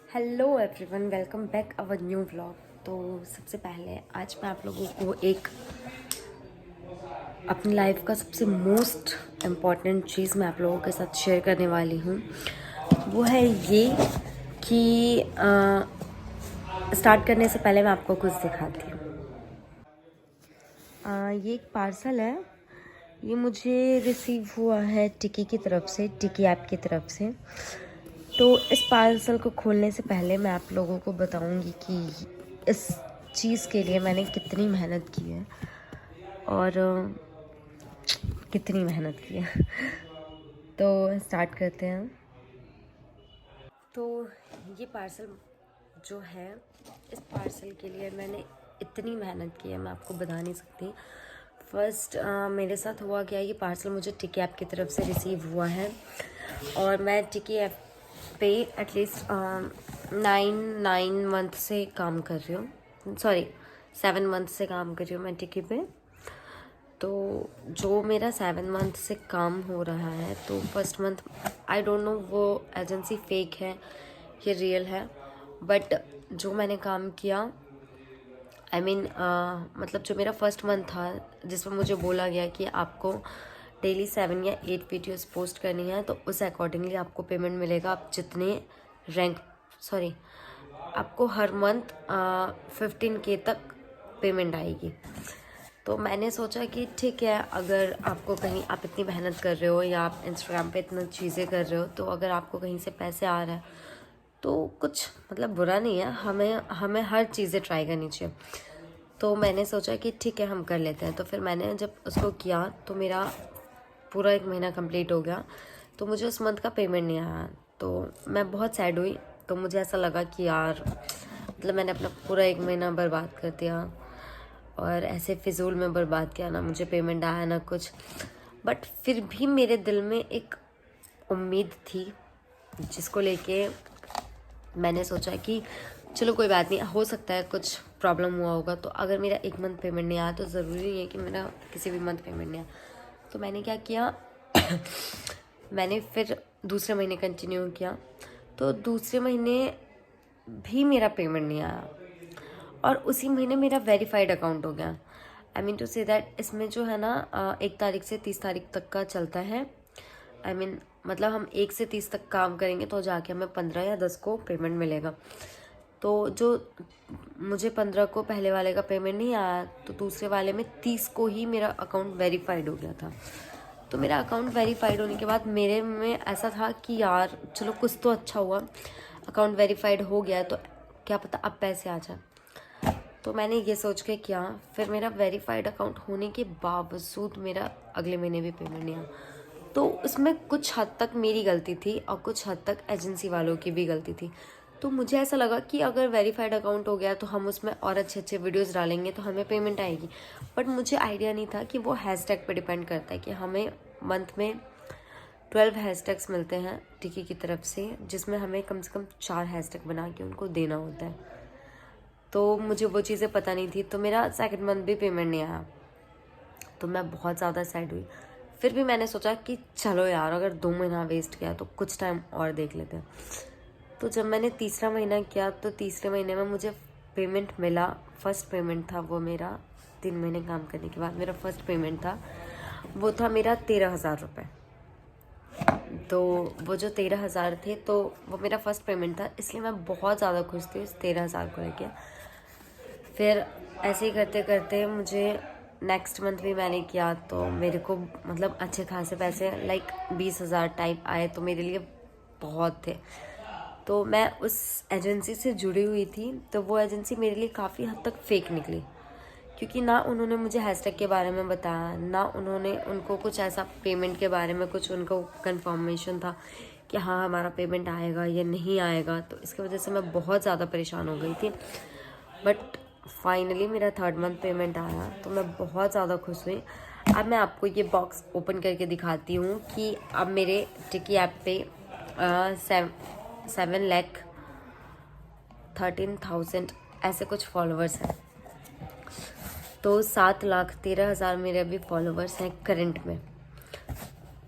Hello everyone, welcome back our new vlog. तो सबसे पहले आज मैं आप लोगों को एक अपनी लाइफ का सबसे मोस्ट इम्पॉर्टेंट चीज़ मैं आप लोगों के साथ शेयर करने वाली हूँ। वो है ये कि स्टार्ट करने से पहले मैं आपको कुछ दिखाती हूँ। ये एक पार्सल है। ये मुझे रिसीव हुआ है टिकी की तरफ से, टिकी ऐप की तरफ से। तो इस पार्सल को खोलने से पहले मैं आप लोगों को बताऊंगी कि इस चीज़ के लिए मैंने कितनी मेहनत की है और कितनी मेहनत की है। तो स्टार्ट करते हैं। तो ये पार्सल जो है, इस पार्सल के लिए मैंने इतनी मेहनत की है, मैं आपको बता नहीं सकती। फर्स्ट मेरे साथ हुआ क्या, ये पार्सल मुझे टिकी ऐप की तरफ से रिसीव हुआ है और मैं टिकी ऐप पे एटलीस्ट 9 मंथ से काम कर रही हूँ। सॉरी, 7 मंथ से काम कर रही हूँ मैं टिकी पे। तो जो मेरा 7 मंथ से काम हो रहा है, तो first month I don't no वो एजेंसी फेक है या रियल है, बट जो मैंने काम किया मतलब जो मेरा फर्स्ट मंथ था जिसमें मुझे बोला गया कि आपको डेली 7 या 8 वीडियोस पोस्ट करनी है, तो उस अकॉर्डिंगली आपको पेमेंट मिलेगा। आप जितने रैंक आपको हर मंथ 15K तक पेमेंट आएगी। तो मैंने सोचा कि ठीक है, अगर आपको कहीं आप इतनी मेहनत कर रहे हो या आप इंस्टाग्राम पे इतना चीज़ें कर रहे हो, तो अगर आपको कहीं से पैसे आ रहा है तो कुछ मतलब बुरा नहीं है। हमें हर चीज़ें ट्राई करनी चाहिए। तो मैंने सोचा कि ठीक है, हम कर लेते हैं। तो फिर मैंने जब उसको किया तो मेरा पूरा 1 महीना कंप्लीट हो गया, तो मुझे उस मंथ का पेमेंट नहीं आया। तो मैं बहुत सैड हुई। तो मुझे ऐसा लगा कि यार, मतलब मैंने अपना पूरा 1 महीना बर्बाद कर दिया और ऐसे फिजूल में बर्बाद किया, ना मुझे पेमेंट आया ना कुछ। बट फिर भी मेरे दिल में एक उम्मीद थी जिसको लेके मैंने सोचा कि चलो कोई बात नहीं, हो सकता है कुछ प्रॉब्लम हुआ होगा। तो अगर मेरा 1 मंथ पेमेंट नहीं आया तो ज़रूरी नहीं है कि मेरा किसी भी मंथ पेमेंट नहीं आया। तो मैंने क्या किया मैंने फिर दूसरे महीने कंटिन्यू किया, तो दूसरे महीने भी मेरा पेमेंट नहीं आया और उसी महीने मेरा वेरीफाइड अकाउंट हो गया। I mean to say that इसमें जो है ना 1 तारीख से 30 तारीख तक का चलता है। मतलब हम 1 से 30 तक काम करेंगे तो जाके हमें 15 या 10 को पेमेंट मिलेगा। तो जो मुझे 15 को पहले वाले का पेमेंट नहीं आया, तो दूसरे वाले में 30 को ही मेरा अकाउंट वेरीफाइड हो गया था। तो मेरा अकाउंट वेरीफाइड होने के बाद मेरे में ऐसा था कि यार चलो कुछ तो अच्छा हुआ, अकाउंट वेरीफाइड हो गया तो क्या पता अब पैसे आ जाए। तो मैंने ये सोच के किया। फिर मेरा वेरीफाइड अकाउंट होने के बावजूद मेरा अगले महीने भी पेमेंट नहीं आया। तो उसमें कुछ हद तक मेरी गलती थी और कुछ हद तक एजेंसी वालों की भी गलती थी। तो मुझे ऐसा लगा कि अगर वेरीफाइड अकाउंट हो गया तो हम उसमें और अच्छे अच्छे वीडियोस डालेंगे तो हमें पेमेंट आएगी। बट मुझे आइडिया नहीं था कि वो हैशटैग पे डिपेंड करता है कि हमें मंथ में 12 हैशटैग्स मिलते हैं टिकी की तरफ से, जिसमें हमें कम से कम 4 हैशटैग बना के उनको देना होता है। तो मुझे वो चीज़ें पता नहीं थी, तो मेरा सेकंड मंथ भी पेमेंट नहीं आया। तो मैं बहुत ज़्यादा सैड हुई। फिर भी मैंने सोचा कि चलो यार, अगर 2 महीना वेस्ट किया तो कुछ टाइम और देख लेते हैं। तो जब मैंने तीसरा महीना किया तो तीसरे महीने में मुझे पेमेंट मिला। फर्स्ट पेमेंट था वो मेरा 3 महीने काम करने के बाद मेरा फर्स्ट पेमेंट था। वो था मेरा 13,000 रुपये। तो वो जो 13,000 थे, तो वो मेरा फर्स्ट पेमेंट था, इसलिए मैं बहुत ज़्यादा खुश थी उस 13,000 को लेके। फिर ऐसे ही करते करते मुझे नेक्स्ट मंथ भी मैंने किया, तो मेरे को मतलब अच्छे खासे पैसे लाइक 20,000 टाइप आए, तो मेरे लिए बहुत थे। तो मैं उस एजेंसी से जुड़ी हुई थी, तो वो एजेंसी मेरे लिए काफ़ी हद तक फेक निकली, क्योंकि ना उन्होंने मुझे हैशटैग के बारे में बताया, ना उनको कुछ ऐसा पेमेंट के बारे में कुछ उनको कंफर्मेशन था कि हाँ हमारा पेमेंट आएगा या नहीं आएगा। तो इसकी वजह से मैं बहुत ज़्यादा परेशान हो गई थी। बट फाइनली मेरा 3rd मंथ पेमेंट आया, तो मैं बहुत ज़्यादा खुश हुई। अब मैं आपको ये बॉक्स ओपन करके दिखाती हूँ कि अब मेरे टिकी ऐप पे 7,13,000 ऐसे कुछ फॉलोअर्स हैं। तो 7,13,000 मेरे अभी फॉलोअर्स हैं करंट में।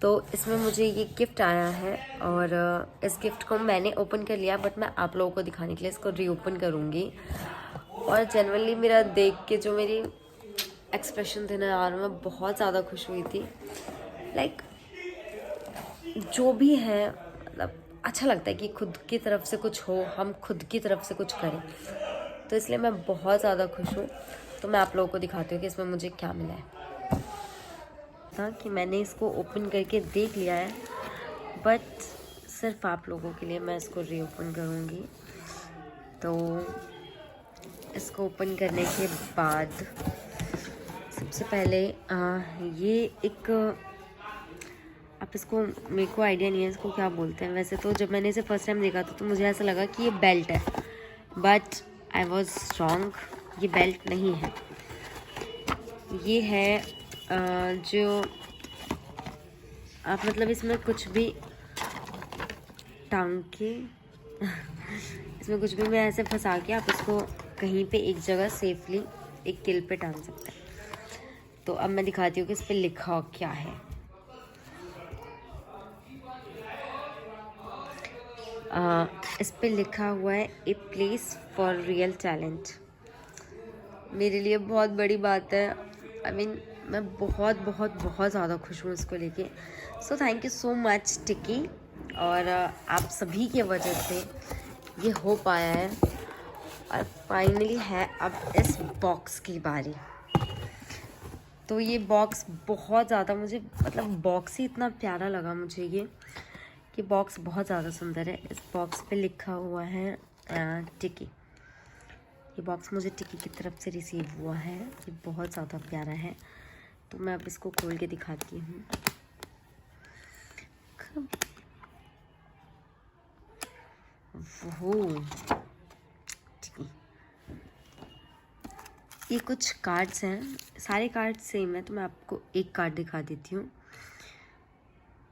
तो इसमें मुझे ये गिफ्ट आया है और इस गिफ्ट को मैंने ओपन कर लिया, बट मैं आप लोगों को दिखाने के लिए इसको रीओपन करूँगी। और जनरली मेरा देख के जो मेरी एक्सप्रेशन थे ना यार, मैं बहुत ज़्यादा खुश हुई थी। लाइक जो भी है, मतलब अच्छा लगता है कि खुद की तरफ से कुछ हो, हम खुद की तरफ से कुछ करें, तो इसलिए मैं बहुत ज़्यादा खुश हूँ। तो मैं आप लोगों को दिखाती हूँ कि इसमें मुझे क्या मिला है। था कि मैंने इसको ओपन करके देख लिया है, बट सिर्फ आप लोगों के लिए मैं इसको रीओपन करूँगी। तो इसको ओपन करने के बाद सबसे पहले ये एक, आप इसको, मेरे को आइडिया नहीं है इसको क्या बोलते हैं। वैसे तो जब मैंने इसे फर्स्ट टाइम देखा था तो मुझे ऐसा लगा कि ये बेल्ट है, बट आई वॉज रॉन्ग। ये बेल्ट नहीं है, ये है जो आप मतलब इसमें कुछ भी टांग के इसमें कुछ भी मैं ऐसे फंसा के आप इसको कहीं पे एक जगह सेफली एक किल पे टांग सकते हैं। तो अब मैं दिखाती हूँ कि इस पे लिखा क्या है। इस पे लिखा हुआ है a place for real talent. मेरे लिए बहुत बड़ी बात है। आई मीन मैं बहुत बहुत बहुत ज़्यादा खुश हूँ इसको लेके। So thank you so much टिकी, और आप सभी के वजह से ये हो पाया है। और फाइनली है अब इस बॉक्स की बारी। तो ये बॉक्स बहुत ज़्यादा, मुझे मतलब बॉक्स ही इतना प्यारा लगा मुझे ये, कि बॉक्स बहुत ज़्यादा सुंदर है। इस बॉक्स पे लिखा हुआ है टिकी। ये बॉक्स मुझे टिकी की तरफ से रिसीव हुआ है। ये बहुत ज़्यादा प्यारा है। तो मैं अब इसको खोल के दिखाती हूँ। वो टिकी, ये कुछ कार्ड्स हैं, सारे कार्ड सेम है, तो मैं आपको एक कार्ड दिखा देती हूँ।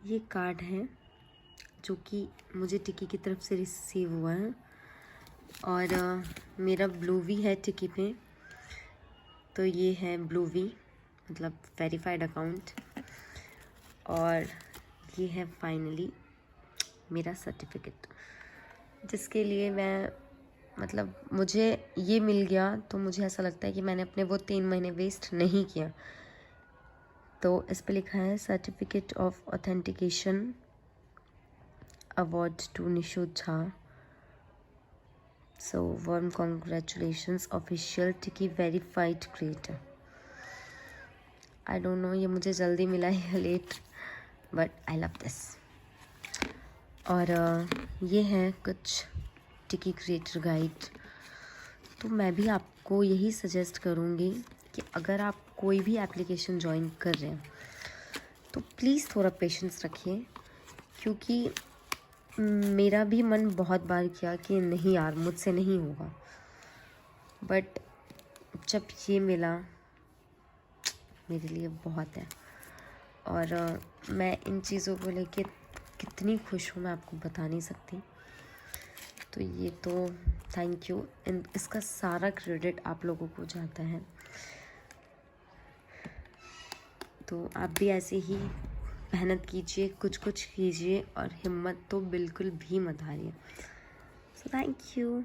ये कार्ड है जो कि मुझे टिकी की तरफ से रिसीव हुआ है, और मेरा ब्लू वी है टिकी पे। तो ये है ब्लू वी, मतलब वेरीफाइड अकाउंट। और ये है फाइनली मेरा सर्टिफिकेट, जिसके लिए मैं, मतलब मुझे ये मिल गया तो मुझे ऐसा लगता है कि मैंने अपने वो 3 महीने वेस्ट नहीं किया। तो इस पे लिखा है certificate of authentication award to Nishu Jha. So warm congratulations official टिकी verified creator. I don't know ये मुझे जल्दी मिला है late, but I love this. और ये है कुछ टिकी क्रिएटर गाइड। तो मैं भी आपको यही सजेस्ट करूँगी कि अगर आप कोई भी एप्लीकेशन ज्वाइन कर रहे हैं तो प्लीज़ थोड़ा पेशेंस रखिए, क्योंकि मेरा भी मन बहुत बार किया कि नहीं यार मुझसे नहीं होगा, बट जब ये मिला मेरे लिए बहुत है। और मैं इन चीज़ों को लेके कितनी खुश हूँ मैं आपको बता नहीं सकती। तो ये तो थैंक यू, इसका सारा क्रेडिट आप लोगों को जाता है। तो आप भी ऐसे ही मेहनत कीजिए, कुछ कुछ कीजिए, और हिम्मत तो बिल्कुल भी मत हारिए। So thank you.